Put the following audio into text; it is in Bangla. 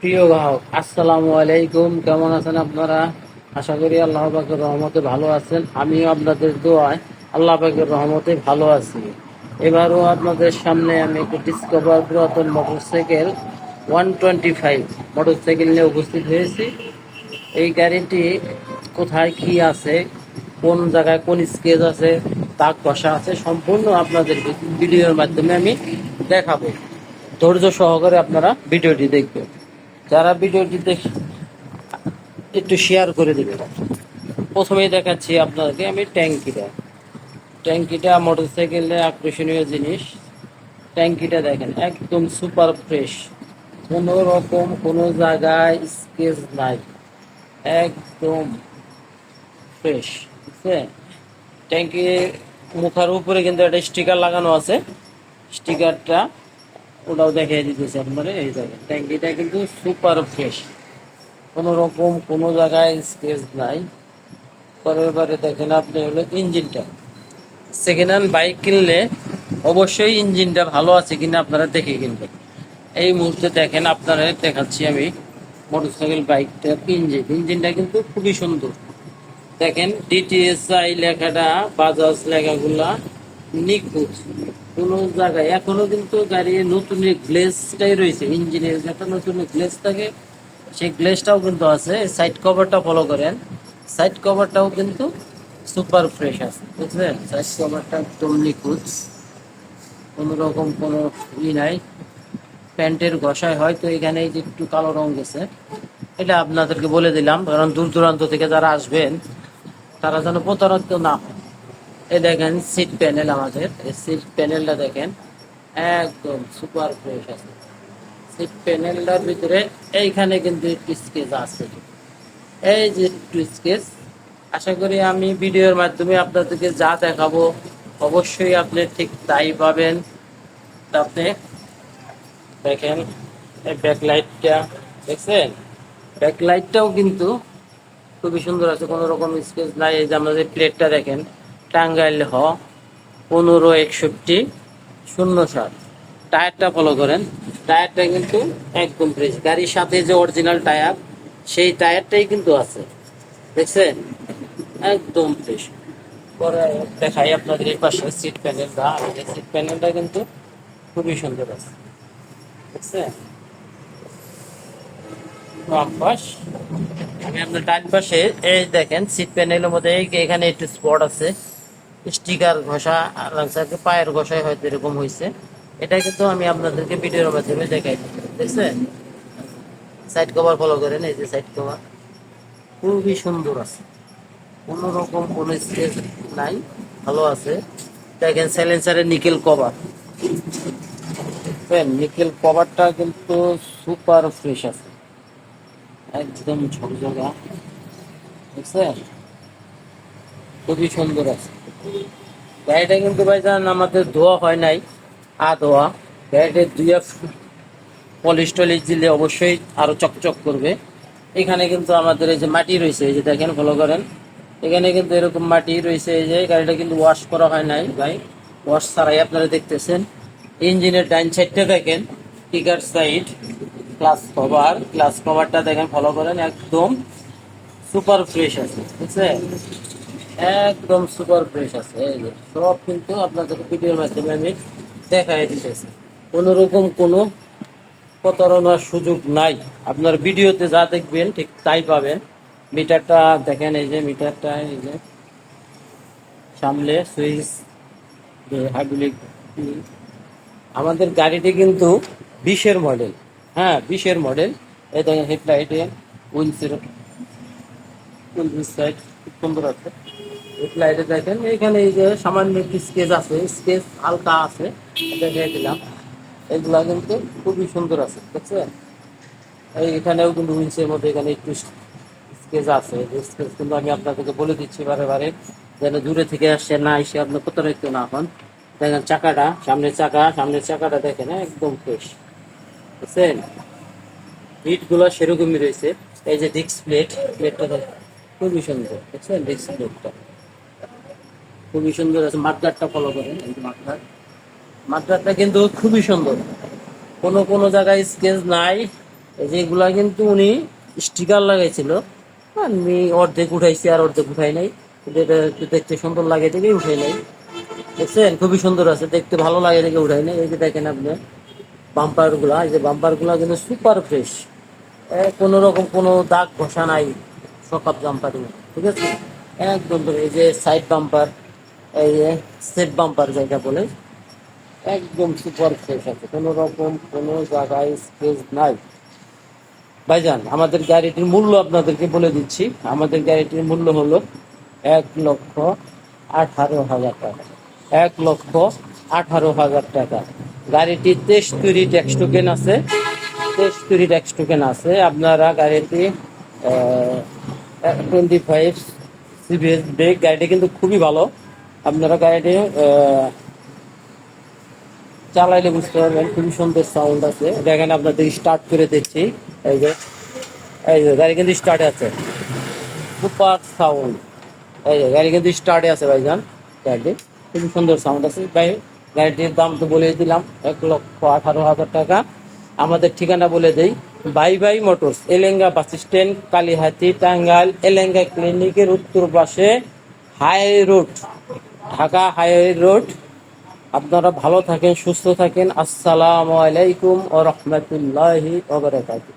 প্রিয় গ্রাহক, আসসালামু আলাইকুম। কেমন আছেন আপনারা? আশা করি আল্লাহ পাকের রহমতে ভালো আছেন। আমিও আপনাদের দোয়ায় আল্লাহ পাকের রহমতে ভালো আছি। এবারও আপনাদের সামনে আমি একটি ডিসকভার পুরাতন মোটরসাইকেল 125 মোটরসাইকেল নিয়ে উপস্থিত হয়েছি। এই গাড়িটি কোথায় কি আছে, কোন জায়গায় কোন স্কেচ আছে, দাগ কষা আছে, সম্পূর্ণ আপনাদের ভিডিওর মাধ্যমে আমি দেখাবো। ধৈর্য সহকারে আপনারা ভিডিওটি দেখবেন। যারা ভিডিওটি দেখে একটু শেয়ার করে দিবেন। প্রথমেই দেখাচ্ছি আপনাদেরকে আমি ট্যাঙ্কিটা মোটরসাইকেলের আকর্ষণীয় জিনিস। ট্যাঙ্কিটা দেখেন একদম সুপার ফ্রেশ, কোনো রকম কোনো জায়গায় স্কেচ নাই, একদম ফ্রেশ। বুঝছে? ট্যাঙ্কির মুখার উপরে কিন্তু একটা স্টিকার লাগানো আছে। স্টিকারটা ওটাও দেখিয়ে দিতেছে আপনারা। এই জায়গায় ট্যাঙ্কিটা কিন্তু সুপার ফ্রেশ, কোনো রকম কোনো জায়গায় স্কেচ নাই। পরের বারে দেখেন আপনি হলো ইঞ্জিনটা, সেকেন্ড হ্যান্ড বাইক কিনলে অবশ্যই ইঞ্জিনটা ভালো আছে কিনা আপনারা দেখে কিনবেন। এই মুহূর্তে দেখেন আপনারা দেখাচ্ছি আমি মোটরসাইকেল বাইকটার ইঞ্জিনটা কিন্তু খুবই সুন্দর। দেখেন ডিটিএসআই লেখাটা, বাজাজ লেখাগুলা নিখুঁত, কোনো জায়গায় এখনো কিন্তু গাড়ির নতুন গ্লেজটাই রয়েছে। ইঞ্জিনের একটা নতুন গ্লেজ থাকে, সেই গ্লেজটাও কিন্তু আছে। সাইড কভারটা ফলো করেন, সাইড কভারটাও কিন্তু সুপার ফ্রেশ আছে। বুঝলেন? সাইড কভারটা একদম নিখুঁত, কোনো রকম কোনো নাই। প্যান্টের ঘষায় হয়তো এখানে এই যে একটু কালো রং গেছে, এটা আপনাদেরকে বলে দিলাম, কারণ দূর দূরান্ত থেকে যারা আসবেন তারা যেন প্রতারিত না হয়। এই দেখেন সিট প্যানেল, আমাদের এই সিট প্যানেলটা দেখেন একদম সুপার ফ্রেশ আছে। সিট প্যানেলটার ভিতরে এইখানে কিন্তু একটু স্কেচ আছে, এই যে একটু স্কেচ। আশা করি আমি ভিডিওর মাধ্যমে আপনাদেরকে যা দেখাবো অবশ্যই আপনি ঠিক তাই পাবেন। আপনি দেখেন এই ব্যাকলাইটটা দেখছেন, ব্যাকলাইটটাও কিন্তু খুবই সুন্দর আছে, কোনো রকম স্কেচ নাই। এই যে আমাদের প্লেটটা দেখেন, টাঙ্গাইল 156107। টায়ারটা ফলো করেন, টায়ারটা কিন্তু একদম ফ্রেশ। গাড়ির সাথে যে অরিজিনাল টায়ার, সেই টায়ারটাই কিন্তু আছে, দেখছেন একদম ফ্রেশ। পরে দেখাই আপনাদের এই পাশে সিট প্যানেলটা, সিট প্যানেলটা কিন্তু খুবই সুন্দর আছে, দেখছেন। বাম পাশ, আমি আপনার ডান পাশে এই দেখেন সিট প্যানেলের মধ্যে এখানে একটু স্পট আছে, স্টিকার ঘষা লাগছে, পায়ের ঘষায় হয়তো এরকম হয়েছে। এটা কিন্তু আমি আপনাদেরকে ভিডিওর মাধ্যমে দেখাই, দেখছেন। সাইড কভার ফলো করেন, এই যে সাইড কভার খুবই সুন্দর আছে, কোনো রকম কোনো স্কেচ নাই, ভালো আছে। দেখেন সাইলেন্সারের নিকেল কভার, নিকেল কভারটা কিন্তু সুপার ফ্রেশ আছে, একদম ঝকঝকা, বুঝছেন, খুবই সুন্দর আছে। গাড়িটা কিন্তু ভাইজান আমাদের ধোয়া হয় নাই, ধোয়া। গাড়িটা ধুয়ে পলিশ টলিশ দিলে অবশ্যই আরো চকচক করবে। এখানে কিন্তু আমাদের এই যে মাটি রয়েছে, এই যে দেখেন ফলো করেন, এখানে কিন্তু এরকম মাটি রয়েছে। এই যে গাড়িটা কিন্তু ওয়াশ করা হয় নাই ভাই, ওয়াশ ছাড়াই আপনারা দেখতেছেন। ইঞ্জিনের ডাইন সাইডটা দেখেন, কিকার সাইড, গ্লাস কভারটা দেখেন ফলো করেন, একদম সুপার ফ্রেশ আছে, বুঝছেন, একদম সুপার ফ্রেশ আছে। এই যে সব কিন্তু আপনাদের ভিডিওর মাধ্যমে আমি দেখাই দিতেছি, কোনো রকম কোনো প্রতারণার সুযোগ নাই। আপনার ভিডিওতে যা দেখবেন ঠিক তাই পাবেন। মিটারটা দেখেন, এই যে মিটারটা, এই যে সামনে সুইচ, হাইড্রোলিক। আমাদের গাড়িটি কিন্তু 20-এর মডেল, হ্যাঁ 20-এর মডেল। এই দেখেন হেডলাইটে উইন্ডশিল্ড সাইড খুব সুন্দর আছে। হেডলাইটে দেখেন এখানে এই যে সামান্য একটি স্কেচ আছে, স্কেচ হালকা আছে, দেখিয়ে দিলাম। এগুলা কিন্তু খুবই সুন্দর আছে, দেখছেন। এই এখানেও কিন্তু উইন্ডসের মধ্যে এখানে একটু স্কেচ আছে, স্কেচ কিন্তু আমি আপনাদেরকে বলে দিচ্ছি বারে বারে, যেন দূরে থেকে আসছে না এসে আপনি প্রতারিত না হন। দেখেন চাকাটা, সামনের চাকাটা দেখেন একদম ফ্রেশ, বুঝছেন। হিট গুলো সেরকমই রয়েছে। এই যে ডিস্ক প্লেটটা দেখেন খুবই সুন্দর, দেখছেন ডিস্ক প্লেটটা খুবই সুন্দর আছে। মাঠগাটটা ফলো করেন, এই যে মাঠগাটটা কিন্তু খুবই সুন্দর, কোনো কোনো জায়গায় স্কেচ নাই, এই যে এগুলা কিন্তু উনি স্টিকার লাগাইছিল, আমি অর্ধেক উঠাইছি আর অর্ধেক উঠাই নাই, কিন্তু এটা একটু দেখতে সুন্দর লাগে দেখে উঠাই নাই। দেখছেন খুবই সুন্দর আছে, দেখতে ভালো লাগে দেখে উঠাই নাই। এই যে দেখেন আপনি বাম্পার গুলা, এই যে বাম্পার গুলা কিন্তু সুপার ফ্রেশ, কোনো রকম কোনো দাগ ঘষা নাই সকাপ জাম্পার, ঠিক আছে একদম। এই যে সাইড বাম্পার, এই যে সেট বাম্পার যেটা বলে, একদম সুপার ফ্রেশ আছে, কোনো রকম কোনো জায়গায় স্পেস নাই। ভাইজান আমাদের গাড়িটির মূল্য আপনাদেরকে বলে দিচ্ছি, আমাদের গাড়িটির মূল্য হলো 1,18,000 টাকা। 1,18,000 টাকা। গাড়িটি 23 ট্যাক্স টোকেন আছে, 23 ট্যাক্স টোকেন আছে। আপনারা গাড়িটি 25 সিবিএস ব্রেক, গাড়িটি কিন্তু খুবই ভালো। আপনারা গাড়িটি চালাইলে বুঝতে পারবেন, খুবই সুন্দর সাউন্ড আছে। দেখেন আপনাদের স্টার্ট করে দিচ্ছি, এই যে এই যে গাড়ি কিন্তু স্টার্টে আছে, সুপার সাউন্ড। এই যে গাড়ি কিন্তু স্টার্টে আছে ভাইজান, গাড়িটি খুবই সুন্দর সাউন্ড আছে। ভাই গাড়িটির দাম তো বলে দিলাম, 1,18,000 টাকা। আমাদের ঠিকানা বলে দেই, Bhai Bhai motors, Elenga bus stand, Kalihati, Tangail. Elenga ক্লিনিকের উত্তর পাশে, high road, Dhaka high road. আপনারা ভালো থাকেন, সুস্থ থাকেন। আসসালামু আলাইকুম ওয়া রাহমাতুল্লাহি ওয়া বারাকাতুহু।